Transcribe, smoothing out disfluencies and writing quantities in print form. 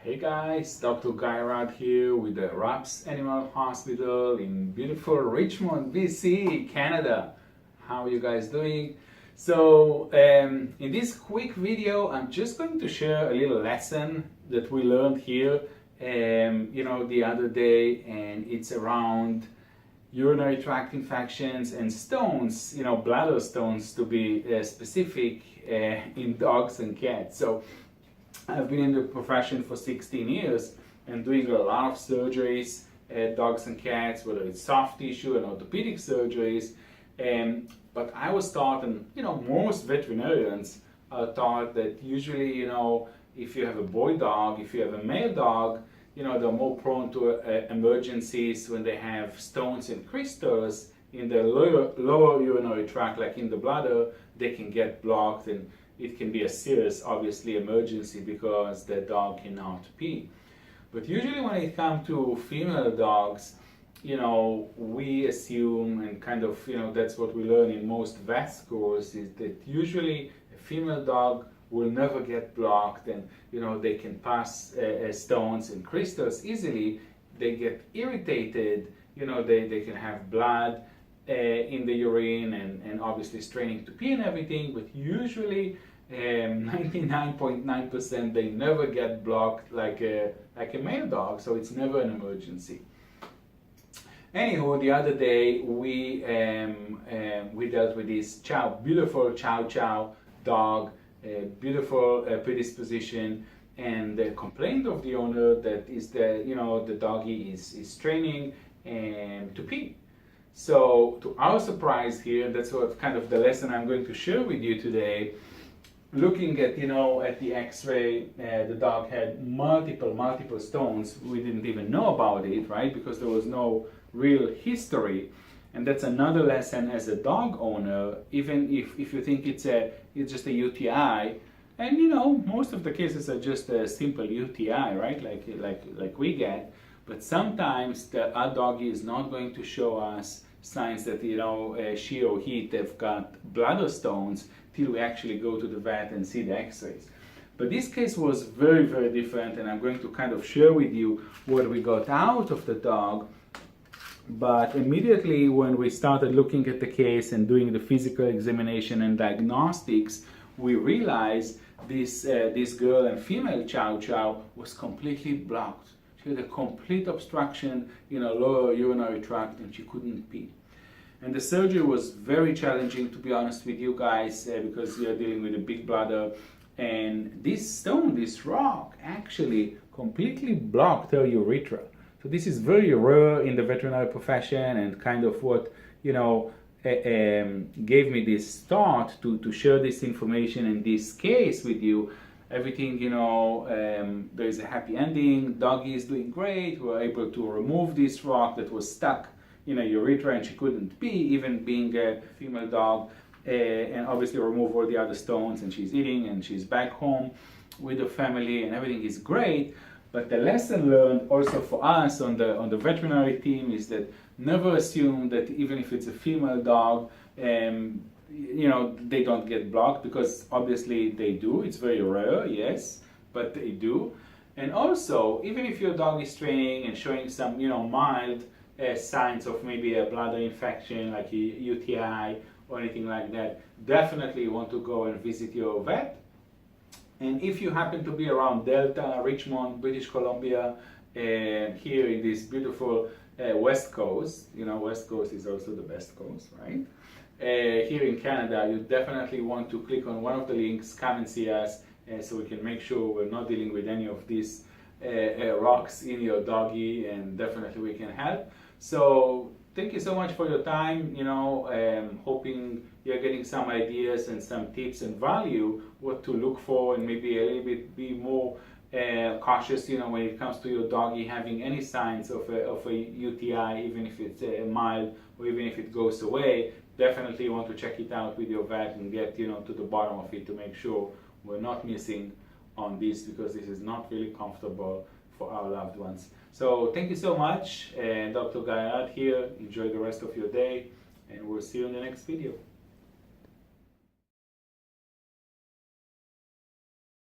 Hey guys, Dr. Arad here with the RAPS Animal Hospital in beautiful Richmond, BC, Canada. How are you guys doing? So in this quick video, I'm just going to share a little lesson that we learned here, the other day, and it's around urinary tract infections and stones, bladder stones to be specific in dogs and cats. So I've been in the profession for 16 years and doing a lot of surgeries at dogs and cats, whether it's soft tissue and orthopedic surgeries. But I was taught, and most veterinarians are taught that usually, if you have a boy dog, if you have a male dog, they're more prone to emergencies when they have stones and crystals in the lower urinary tract, like in the bladder. They can get blocked, and it can be a serious, obviously, emergency because the dog cannot pee. But usually when it comes to female dogs, we assume, and kind of, that's what we learn in most vet schools, is that usually a female dog will never get blocked, and they can pass stones and crystals easily. They get irritated, they can have blood in the urine and obviously straining to pee and everything, but usually 99.9% they never get blocked like a male dog, so it's never an emergency. Anywho, the other day we dealt with this beautiful Chow Chow dog, beautiful predisposition, and the complaint of the owner that is the doggy is straining to pee. So to our surprise here, that's what kind of the lesson I'm going to share with you today. Looking at at the X-ray, the dog had multiple stones. We didn't even know about it, right? Because there was no real history. And that's another lesson as a dog owner. Even if you think it's just a UTI, and most of the cases are just a simple UTI, right? Like we get. But sometimes our doggy is not going to show us signs that she or he have got bladder stones till we actually go to the vet and see the X-rays. But this case was very, very different, and I'm going to kind of share with you what we got out of the dog. But immediately when we started looking at the case and doing the physical examination and diagnostics, we realized this girl and female Chow Chow was completely blocked. She had a complete obstruction in her lower urinary tract, and she couldn't pee. And the surgery was very challenging, to be honest with you guys, because you're dealing with a big bladder. And this stone, this rock, actually completely blocked her urethra. So this is very rare in the veterinary profession, and kind of what gave me this thought to share this information in this case with you. Everything, there is a happy ending. Doggy is doing great. We were able to remove this rock that was stuck in a urethra, and she couldn't pee, even being a female dog, and obviously remove all the other stones, and she's eating, and she's back home with her family, and everything is great. But the lesson learned also for us on the veterinary team is that never assume that even if it's a female dog, they don't get blocked, because obviously they do. It's very rare, yes, but they do. And also, even if your dog is straining and showing some, mild signs of maybe a bladder infection, like a UTI or anything like that, definitely you want to go and visit your vet. And if you happen to be around Delta, Richmond, British Columbia, and here in this beautiful West Coast, West Coast is also the best coast, right? Here in Canada, you definitely want to click on one of the links, come and see us, so we can make sure we're not dealing with any of these rocks in your doggy, and definitely we can help. So thank you so much for your time, hoping you're getting some ideas and some tips and value, what to look for, and maybe a little bit be more cautious, when it comes to your doggy having any signs of a UTI, even if it's mild or even if it goes away. Definitely you want to check it out with your vet and get to the bottom of it to make sure we're not missing on this, because this is not really comfortable for our loved ones. So thank you so much, and Dr. Arad here. Enjoy the rest of your day, and we'll see you in the next video.